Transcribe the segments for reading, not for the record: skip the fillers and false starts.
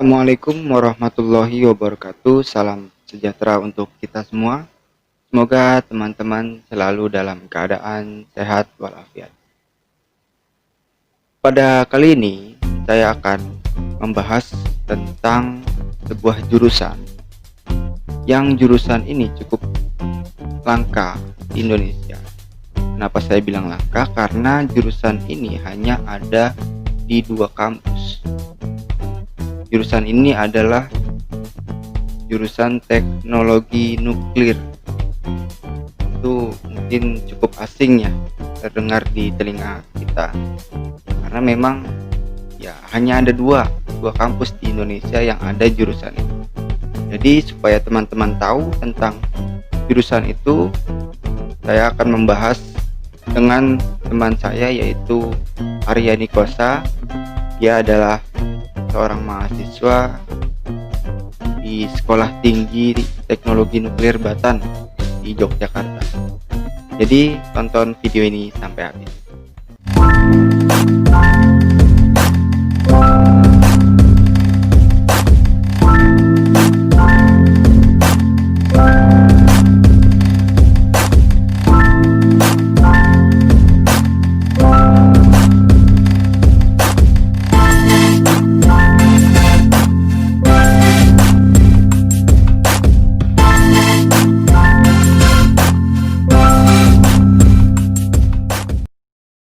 Assalamualaikum warahmatullahi wabarakatuh. Salam sejahtera untuk kita semua. Semoga teman-teman selalu dalam keadaan sehat walafiat. Pada kali ini saya akan membahas tentang sebuah jurusan yang jurusan ini cukup langka di Indonesia. Kenapa saya bilang langka? Karena jurusan ini hanya ada di 2 kampus. Jurusan ini adalah jurusan teknologi nuklir. Itu mungkin cukup asing ya terdengar di telinga kita, karena memang ya hanya ada dua kampus di Indonesia yang ada jurusan ini. Jadi supaya teman-teman tahu tentang jurusan itu, saya akan membahas dengan teman saya yaitu Arya Nikosa. Dia adalah seorang mahasiswa di Sekolah Tinggi Teknologi Nuklir Batan di Yogyakarta. Jadi tonton video ini sampai habis.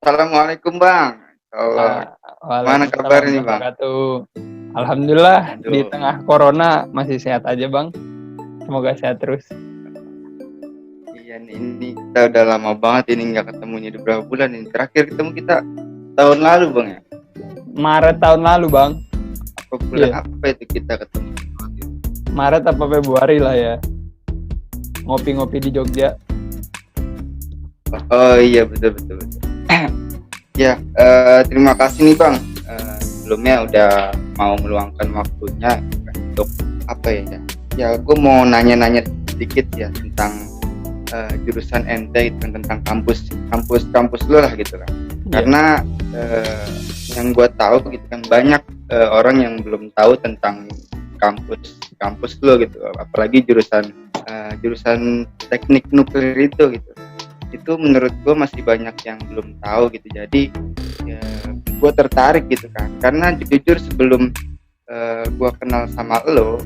Assalamualaikum Bang. Mana kabar nih Bang? Alhamdulillah. Aduh. Di tengah corona masih sehat aja Bang. Semoga sehat terus. Iya nih, ini kita udah lama banget ini nggak ketemunya, udah berapa bulan ini. Terakhir ketemu kita tahun lalu Bang ya? Maret tahun lalu Bang. Apa bulan apa itu kita ketemu? Maret apa Februari lah ya. Ngopi-ngopi di Jogja. Oh iya betul. Ya, terima kasih nih Bang. Sebelumnya udah mau meluangkan waktunya untuk apa ya? Ya, gue mau nanya-nanya sedikit ya tentang jurusan ente gitu, tentang kampus lo lah gitu kan. Karena yang gue tahu gitu kan banyak orang yang belum tahu tentang kampus lo gitu, apalagi jurusan teknik nuklir itu gitu. Itu menurut gue masih banyak yang belum tahu gitu. Jadi ya, gue tertarik gitu kan, karena jujur sebelum gue kenal sama lo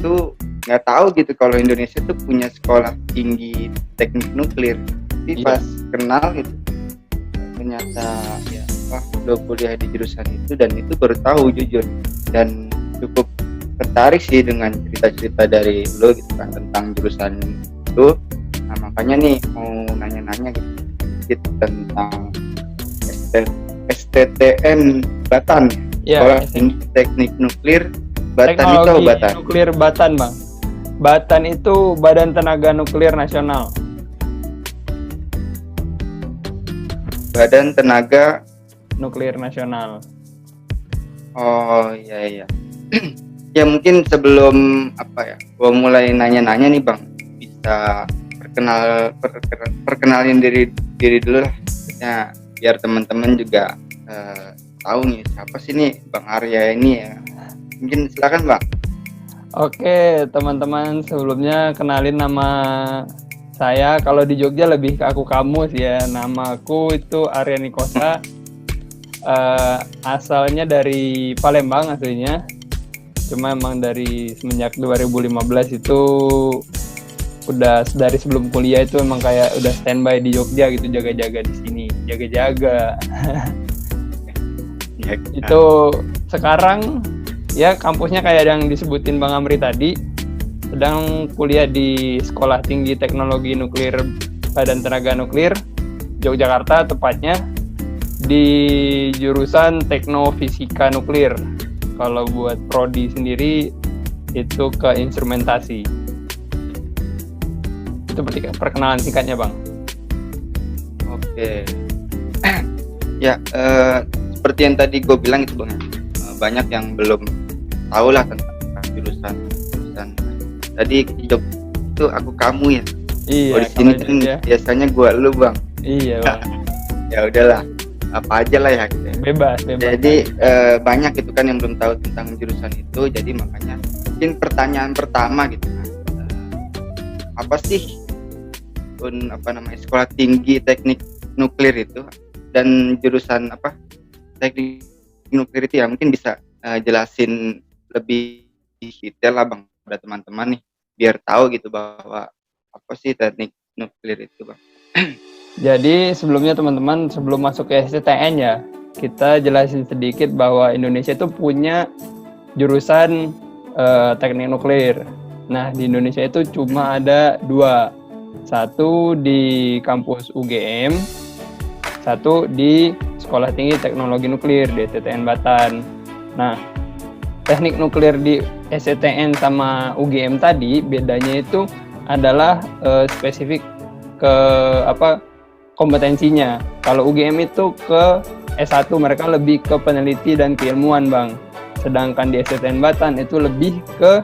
tuh nggak tahu gitu kalau Indonesia tuh punya sekolah tinggi teknik nuklir. Tapi pas kenal gitu ternyata ya lo kuliah di jurusan itu, dan itu baru tahu jujur, dan cukup tertarik sih dengan cerita-cerita dari lo gitu kan tentang jurusan itu. Nah makanya nih mau nanya-nanya gitu tentang STTN Batan ya, Sekolah Tinggi Teknik Nuklir Batan. Teknologi itu Batan Nuklir Batan Bang. Batan itu Badan Tenaga Nuklir Nasional. Badan Tenaga Nuklir Nasional. Oh iya ya mungkin sebelum gua mulai nanya-nanya nih Bang, bisa perkenalin diri dulu lah ya, biar teman-teman juga tahu nih siapa sih nih Bang Arya ini ya. Mungkin silakan Bang. Oke teman-teman, sebelumnya kenalin nama saya. Kalau di Jogja lebih ke aku kamu sih ya. Nama aku itu Arya Nikosa. Asalnya dari Palembang aslinya, cuma emang dari semenjak 2015 itu udah dari sebelum kuliah itu emang kayak udah standby di Jogja gitu, jaga-jaga di sini, jaga-jaga. Ya, itu sekarang ya kampusnya kayak yang disebutin Bang Amri tadi, sedang kuliah di Sekolah Tinggi Teknologi Nuklir Badan Tenaga Nuklir Yogyakarta, tepatnya di jurusan Teknofisika Nuklir. Kalau buat prodi sendiri itu ke instrumentasi. Itu perkenalan singkatnya Bang. Oke. Ya seperti yang tadi gue bilang itu Bang, banyak yang belum tahu lah tentang jurusan. Tadi itu aku kamu ya. Iya. Di sini kan biasanya gue lu Bang. Iya Bang. Ya udahlah, apa aja lah ya gitu ya. Bebas. Jadi banyak itu kan yang belum tahu tentang jurusan itu, jadi makanya mungkin pertanyaan pertama gitu kan, apa sih sekolah tinggi teknik nuklir itu, dan jurusan apa teknik nuklir itu ya, mungkin bisa jelasin lebih detail lah Bang pada teman-teman nih, biar tahu gitu bahwa apa sih teknik nuklir itu Bang. Jadi sebelumnya teman-teman, sebelum masuk ke STN ya, kita jelasin sedikit bahwa Indonesia itu punya jurusan teknik nuklir. Nah, di Indonesia itu cuma ada 2. Satu di kampus UGM, satu di Sekolah Tinggi Teknologi Nuklir di STN Batan. Nah, teknik nuklir di STN sama UGM tadi bedanya itu adalah spesifik ke kompetensinya. Kalau UGM itu ke S1, mereka lebih ke peneliti dan keilmuan Bang. Sedangkan di STN Batan itu lebih ke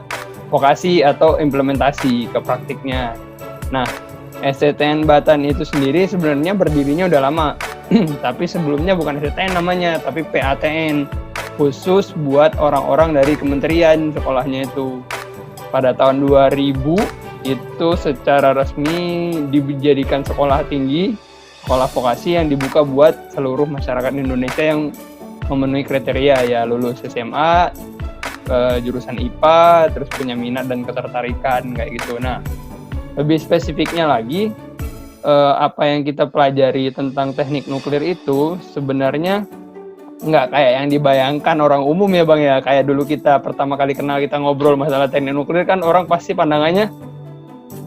vokasi atau implementasi, ke praktiknya. Nah, STN Batan itu sendiri sebenarnya berdirinya udah lama. Tapi sebelumnya bukan STN namanya, tapi PATN. Khusus buat orang-orang dari kementerian sekolahnya itu. Pada tahun 2000 itu secara resmi dijadikan sekolah tinggi, sekolah vokasi yang dibuka buat seluruh masyarakat Indonesia yang memenuhi kriteria ya, lulus SMA, jurusan IPA, terus punya minat dan ketertarikan kayak gitu. Nah, lebih spesifiknya lagi, apa yang kita pelajari tentang teknik nuklir itu sebenarnya nggak kayak yang dibayangkan orang umum ya Bang ya. Kayak dulu kita pertama kali kenal, kita ngobrol masalah teknik nuklir kan orang pasti pandangannya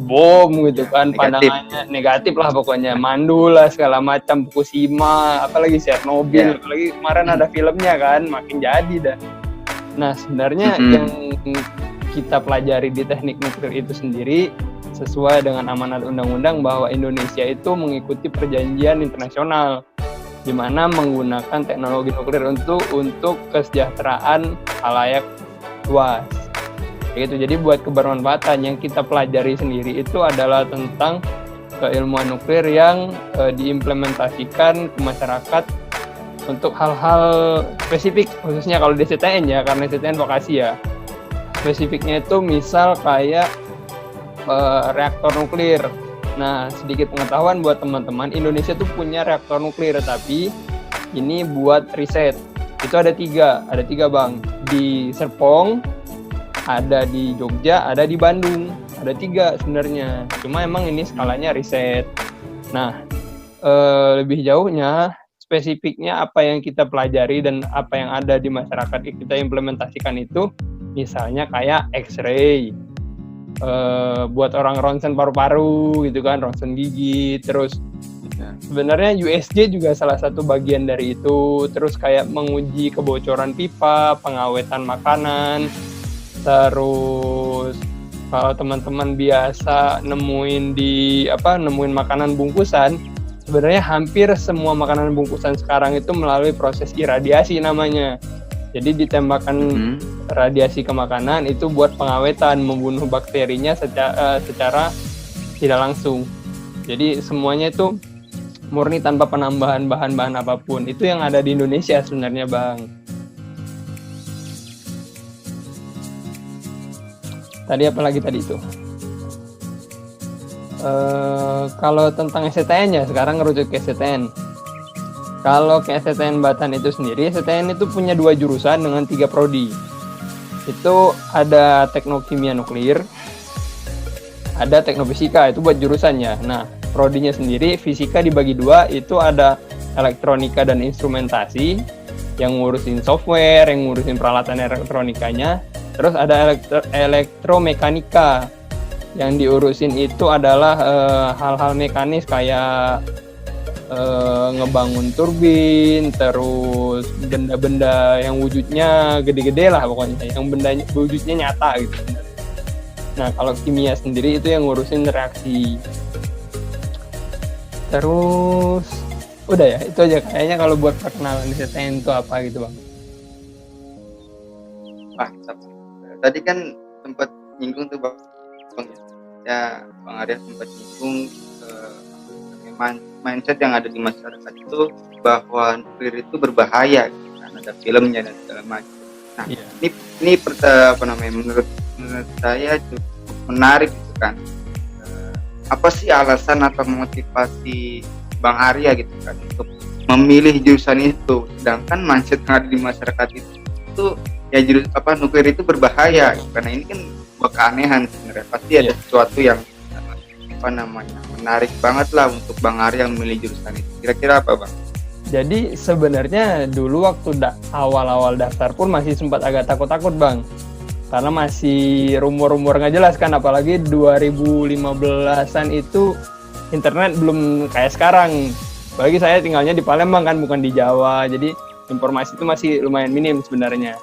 bom gitu kan, pandangannya negatif lah pokoknya, mandul lah segala macam, Fukushima, apalagi Chernobyl, apalagi kemarin ada filmnya kan, makin jadi dah. Nah sebenarnya yang kita pelajari di teknik nuklir itu sendiri sesuai dengan amanat undang-undang bahwa Indonesia itu mengikuti perjanjian internasional di mana menggunakan teknologi nuklir untuk kesejahteraan khalayak luas. Gitu. Jadi buat kebermanfaatan yang kita pelajari sendiri itu adalah tentang keilmuan nuklir yang diimplementasikan ke masyarakat untuk hal-hal spesifik, khususnya kalau di STN ya, karena STN vokasi ya. Spesifiknya itu misal kayak reaktor nuklir. Nah, sedikit pengetahuan buat teman-teman, Indonesia tuh punya reaktor nuklir, tapi ini buat riset. Itu ada tiga Bang. Di Serpong, ada di Jogja, ada di Bandung. Ada 3 sebenarnya. Cuma emang ini skalanya riset. Nah, lebih jauhnya, spesifiknya apa yang kita pelajari dan apa yang ada di masyarakat kita implementasikan itu, misalnya kayak X-ray, buat orang ronsen paru-paru gitu kan, ronsen gigi, terus sebenarnya USG juga salah satu bagian dari itu, terus kayak menguji kebocoran pipa, pengawetan makanan, terus kalau teman-teman biasa nemuin makanan bungkusan, sebenarnya hampir semua makanan bungkusan sekarang itu melalui proses iradiasi namanya. Jadi ditembakkan radiasi ke makanan itu buat pengawetan, membunuh bakterinya secara tidak langsung. Jadi semuanya itu murni tanpa penambahan bahan-bahan apapun. Itu yang ada di Indonesia sebenarnya Bang. Tadi apa lagi tadi itu? Kalau tentang STN ya, sekarang ngerujuk ke STN. Kalau ke STN Batan itu sendiri, STN itu punya 2 jurusan dengan 3 prodi. Itu ada teknokimia nuklir, ada teknofisika, itu buat jurusannya. Nah, prodinya sendiri, fisika dibagi 2, itu ada elektronika dan instrumentasi, yang ngurusin software, yang ngurusin peralatan elektronikanya. Terus ada elektromekanika, yang diurusin itu adalah hal-hal mekanis kayak ngebangun turbin, terus benda-benda yang wujudnya gede-gede lah pokoknya, yang benda wujudnya nyata gitu. Nah kalau kimia sendiri itu yang ngurusin reaksi. Terus udah ya, itu aja kayaknya kalau buat perkenalan STN itu apa gitu Bang. Tadi kan sempat nyinggung tuh Bang ya, Bang Arya sempat nyinggung memang mindset yang ada di masyarakat itu bahwa nuklir itu berbahaya gitu kan, ada filmnya dan segala macam. Nah, Iya. ini apa namanya, menurut saya cukup menarik gitu kan. Apa sih alasan atau motivasi Bang Arya gitu kan untuk memilih jurusan itu, sedangkan mindset yang ada di masyarakat itu ya nuklir itu berbahaya gitu. Karena ini kan sebuah keanehan sebenarnya, pasti ada sesuatu yang apa namanya menarik banget lah untuk Bang Arya memilih jurusan itu. Kira-kira apa Bang? Jadi sebenarnya dulu waktu awal-awal daftar pun masih sempat agak takut-takut Bang, karena masih rumor-rumor nggak jelas kan, apalagi 2015-an itu internet belum kayak sekarang. Bagi saya tinggalnya di Palembang kan, bukan di Jawa, jadi informasi itu masih lumayan minim sebenarnya.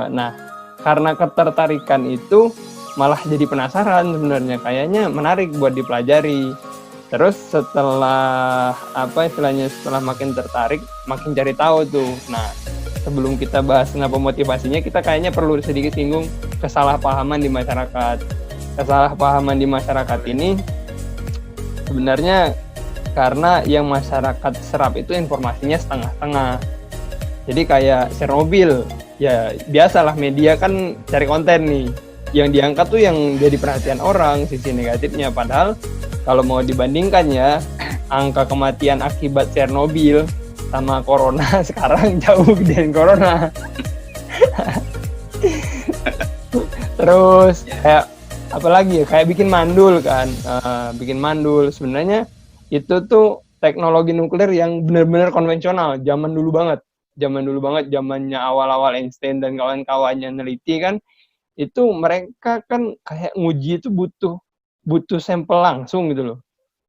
Nah, karena ketertarikan itu malah jadi penasaran sebenarnya, kayaknya menarik buat dipelajari. Terus setelah setelah makin tertarik, makin cari tahu tuh. Nah, sebelum kita bahas kenapa motivasinya, kita kayaknya perlu sedikit singgung kesalahpahaman di masyarakat. Kesalahpahaman di masyarakat ini sebenarnya karena yang masyarakat serap itu informasinya setengah-setengah. Jadi kayak Chernobyl, ya biasalah media kan cari konten nih. Yang diangkat tuh yang jadi perhatian orang, sisi negatifnya. Padahal kalau mau dibandingkan ya, angka kematian akibat Chernobyl sama corona sekarang jauh gedein corona. Terus kayak apalagi ya, kayak bikin mandul kan, bikin mandul. Sebenarnya itu tuh teknologi nuklir yang benar-benar konvensional, zaman dulu banget, zamannya awal-awal Einstein dan kawan-kawannya neliti kan, itu mereka kan kayak nguji itu butuh sampel langsung gitu loh.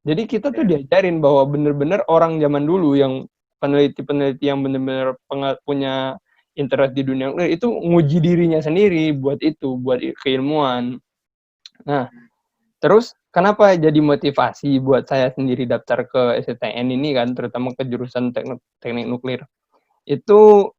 Jadi kita tuh diajarin bahwa benar-benar orang zaman dulu yang peneliti-peneliti yang benar-benar punya interest di dunia nuklir itu nguji dirinya sendiri buat keilmuan. Nah, terus kenapa jadi motivasi buat saya sendiri daftar ke STN ini kan, terutama ke jurusan teknik nuklir. Itu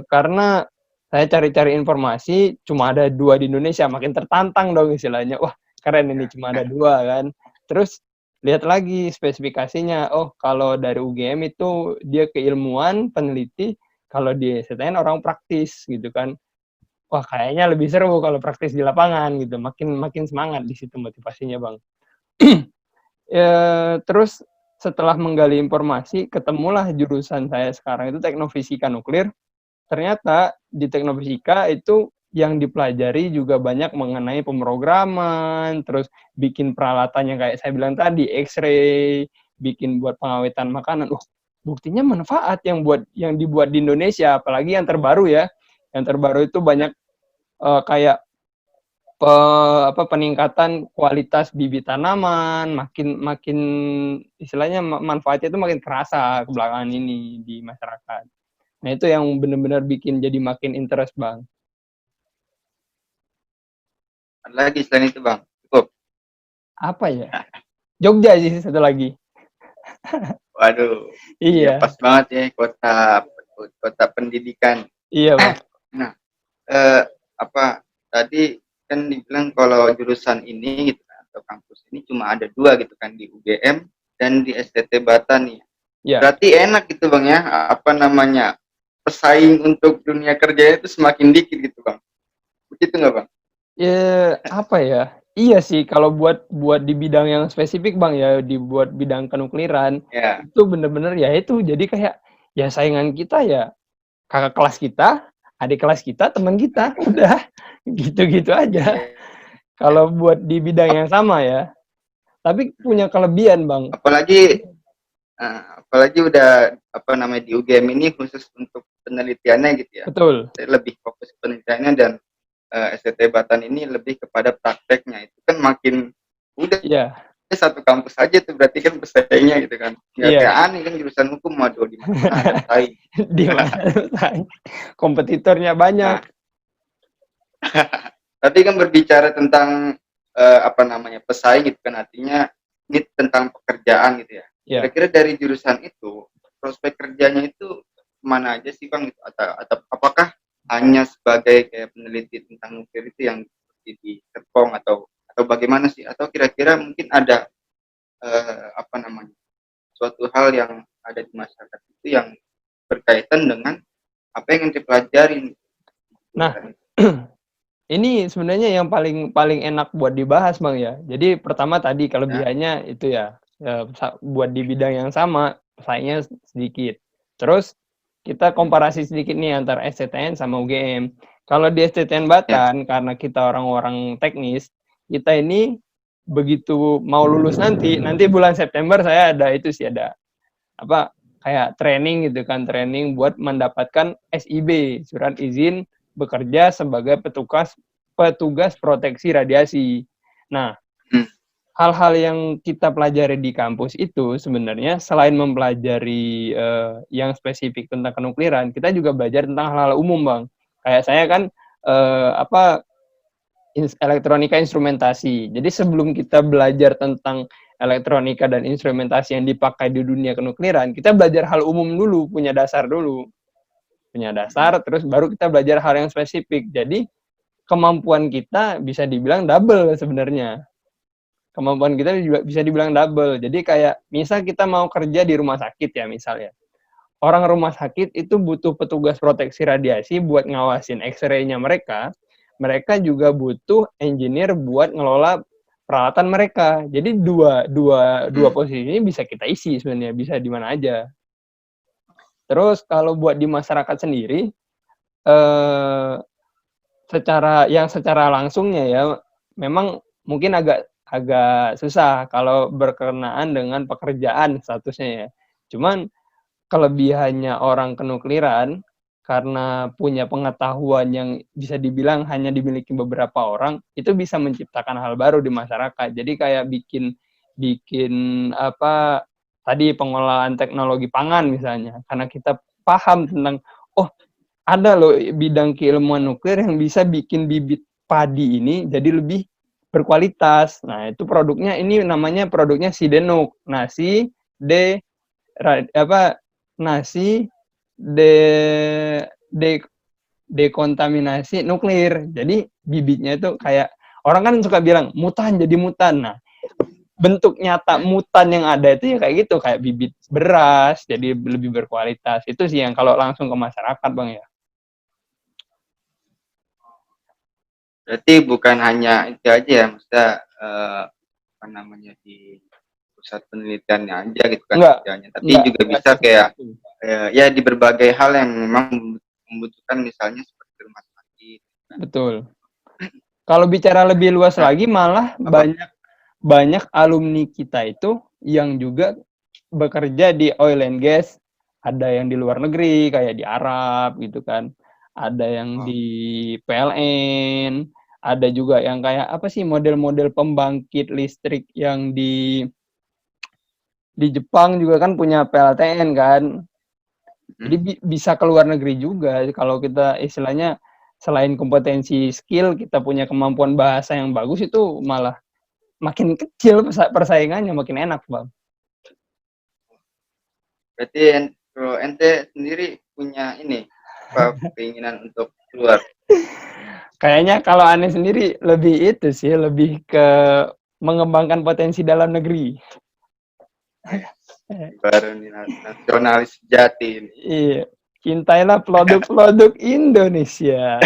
karena saya cari-cari informasi, cuma ada 2 di Indonesia, makin tertantang dong istilahnya. Wah, keren ini cuma ada 2 kan. Terus lihat lagi spesifikasinya, oh kalau dari UGM itu dia keilmuan, peneliti, kalau di STN orang praktis gitu kan. Wah, kayaknya lebih seru kalau praktis di lapangan gitu. Makin semangat di situ motivasinya, Bang. Terus setelah menggali informasi, ketemulah jurusan saya sekarang itu teknofisika nuklir. Ternyata di teknofisika itu yang dipelajari juga banyak mengenai pemrograman, terus bikin peralatan yang kayak saya bilang tadi, X-ray, bikin buat pengawetan makanan. Buktinya manfaat yang dibuat di Indonesia, apalagi yang terbaru ya. Yang terbaru itu banyak kayak peningkatan kualitas bibit tanaman, makin istilahnya manfaatnya itu makin terasa ke belakangan ini di masyarakat. Nah, itu yang benar-benar bikin jadi makin interest, Bang. Ada lagi selain itu Bang? Cukup? Apa ya? Jogja sih satu lagi. Waduh. Iya. Ya, pas banget ya, kota pendidikan. Iya, Bang. Nah, tadi kan dibilang kalau jurusan ini gitu kan, atau kampus ini cuma ada 2 gitu kan, di UGM dan di STT Batan nih. Ya. Berarti enak gitu Bang ya, pesaing untuk dunia kerja itu semakin dikit gitu Bang. Begitu nggak Bang? Ya, apa ya? Iya sih, kalau buat di bidang yang spesifik Bang ya, dibuat bidang kenukliran, itu bener-bener ya itu, jadi kayak ya saingan kita ya kakak kelas kita, adik kelas kita, teman kita, udah gitu-gitu aja. Kalau buat di bidang yang sama ya, tapi punya kelebihan Bang. Apalagi udah di UGM ini khusus untuk penelitiannya gitu ya. Betul. Saya lebih fokus penelitiannya, dan STT Batan ini lebih kepada prakteknya. Itu kan makin udah satu kampus aja tuh, berarti kan pesaingnya gitu kan. Nggak kayak aneh kan jurusan hukum, waduh di mana ada saing. Di mana saing. Kompetitornya banyak. Tapi kan berbicara tentang pesaing gitu kan, artinya ini tentang pekerjaan gitu ya. Kira-kira dari jurusan itu prospek kerjanya itu mana aja sih Bang? Atau apakah hanya sebagai kayak peneliti tentang nuklir itu yang di Serpong, atau bagaimana sih? Atau kira-kira mungkin ada apa namanya, suatu hal yang ada di masyarakat itu yang berkaitan dengan apa yang dipelajarin. Nah, ini sebenarnya yang paling paling enak buat dibahas, Bang, ya. Jadi pertama tadi Ya, kelebihannya itu ya, buat di bidang yang sama pesaingnya sedikit. Terus kita komparasi sedikit nih antara SCTN sama UGM. Kalau di SCTN ya, Batan, karena kita orang-orang teknis, kita ini begitu mau lulus nanti bulan September saya ada itu sih, ada apa kayak training gitu kan, training buat mendapatkan SIB, surat izin bekerja sebagai petugas proteksi radiasi. Nah, hmm, hal-hal yang kita pelajari di kampus itu sebenarnya selain mempelajari yang spesifik tentang kenukliran, kita juga belajar tentang hal-hal umum, Bang. Kayak saya kan apa elektronika instrumentasi. Jadi sebelum kita belajar tentang elektronika dan instrumentasi yang dipakai di dunia kenukliran, kita belajar hal umum dulu, punya dasar dulu. Punya dasar, terus baru kita belajar hal yang spesifik. Jadi kemampuan kita bisa dibilang double sebenarnya. Kemampuan kita juga bisa dibilang double. Jadi kayak misal kita mau kerja di rumah sakit ya misalnya. Orang rumah sakit itu butuh petugas proteksi radiasi buat ngawasin X-ray-nya mereka. Mereka juga butuh engineer buat ngelola peralatan mereka. Jadi dua posisi ini bisa kita isi sebenarnya, bisa di mana aja. Terus kalau buat di masyarakat sendiri, secara langsungnya ya, memang mungkin agak susah kalau berkenaan dengan pekerjaan statusnya ya. Cuman kelebihannya orang kenukliran karena punya pengetahuan yang bisa dibilang hanya dimiliki beberapa orang, itu bisa menciptakan hal baru di masyarakat. Jadi kayak bikin apa tadi pengolahan teknologi pangan misalnya, karena kita paham tentang oh ada loh bidang keilmuan nuklir yang bisa bikin bibit padi ini jadi lebih berkualitas. Nah, itu produknya ini namanya produknya Sidenuk, nasi nasi de de dekontaminasi nuklir. Jadi bibitnya itu kayak orang kan suka bilang mutan jadi mutan. Nah, bentuk nyata mutan yang ada itu ya kayak gitu, kayak bibit beras jadi lebih berkualitas. Itu sih yang kalau langsung ke masyarakat, Bang ya. berarti bukan hanya itu aja ya, maksudnya apa namanya di pusat penelitiannya aja gitu kan kerjanya, tapi juga bisa kayak ya di berbagai hal yang memang membutuhkan misalnya seperti rumah sakit. Betul. Kalau bicara lebih luas Nah, lagi, malah banyak alumni kita itu yang juga bekerja di oil and gas. Ada yang di luar negeri, kayak di Arab gitu kan. Ada yang di PLN. Ada juga yang kayak apa sih model-model pembangkit listrik yang di Jepang juga kan punya PLTN kan. Jadi bisa ke luar negeri juga kalau kita istilahnya selain kompetensi skill, kita punya kemampuan bahasa yang bagus, itu malah makin kecil persaingannya, makin enak, Bang. berarti kalau ente sendiri punya ini apa keinginan untuk keluar? Kayaknya kalau aneh sendiri lebih itu sih, lebih ke mengembangkan potensi dalam negeri. Baru nih nasionalis sejati ini. Iya, cintailah produk-produk Indonesia.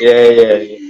Iya.